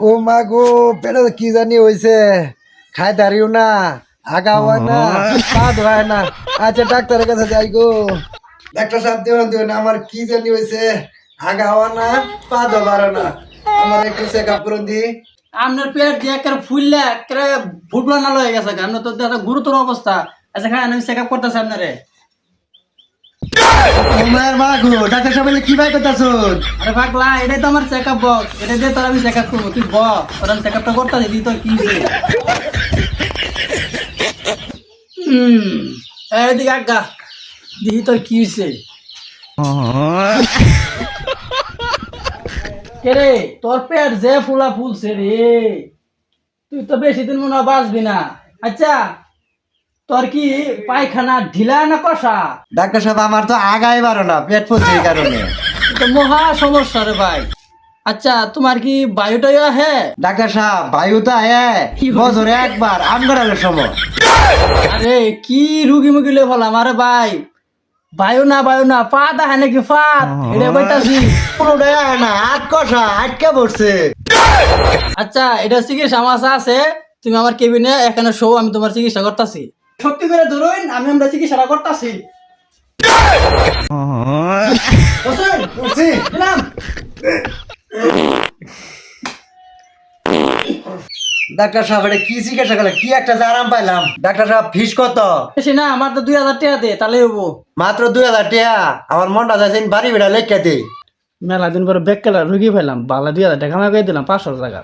ও মা গো, পেটে তো কি জানি হয়েছে, খাই দাঁড়িও না, আগা হয় না, পা ধোয় না। আচ্ছা ডাক্তারের কাছে যাই গো। ডাক্তার সাহেব দিবেন আমার কি জানি হয়েছে, আগা হওয়া না, পা ধোবার না। আমার একটু চেক আপ করুন দি। আপনার পেট দিয়ে একেবারে ফুললে একেবারে ফুটবল নাল হয়ে গেছে আপনার তো একটা গুরুতর অবস্থা। আচ্ছা খান আমি চেক আপ করতেছি আপনারে। ও মায়ের মা গো, ডাক্তার সাহেব কি ভাই করতেছ? আরে পাগলা, এটাই তো আমার চেক আপ বক্স, এটা দিয়ে তোর আমি চেক আপ করবো। তুই বল, তোর আমি চেক আপটা করতেছি, তুই তোর কি হয়েছে। এদিকে আজ্ঞা দিদি তোর কি হয়েছে। কে রে, তোর পেট যে ফুলা ফুলছে রে, তুই তো বেশি দিন মনে হয় বাঁচবি না। আচ্ছা তোর কি পায়খানা ঢিলা না কষা? ডাক্তার সাহেব আমার তো আগাই বারো না, পেট ফুলছে এই কারণে। তো মহা সমস্যা রে ভাই। আচ্ছা তোমার কি বায়ুটাই আহে? ডাক্তার সাহেব বায়ু তো আয় বছরে একবার আমগরের সময়। আরে কি রুগী মুগি লে বললাম, আরে ভাই বায়ু না পাত আহে নাকি পাত, এটা বইতাছি। কোনোটাই আয় না, আট কষা আটকে পড়ছে। আচ্ছা এটা চিকিৎসা আমার আছে, তুমি আমার কেবিনে এখানে শো, আমি তোমার চিকিৎসা করতেছি। সত্যি করে ধরুন আমরা চিকিৎসাটা করতেছি। বুঝছি? ডাক্তার সাহেব এটা কি চিকিৎসা করলে, কি একটা যে আরাম পাইলাম। ডাক্তার সাহেব ফিস কত? বেশি না, আমার তো 2000 টাকা দে তাহলে হবো। মাত্র 2000 টাকা? আমার মনটা যাচ্ছে বাড়ি বেড়া লেখা দে। মেলা দিন পরে ব্যাগ কেলা রুগী পেলাম, বালা 2000 টাকা আমি দিলাম 500 টাকা।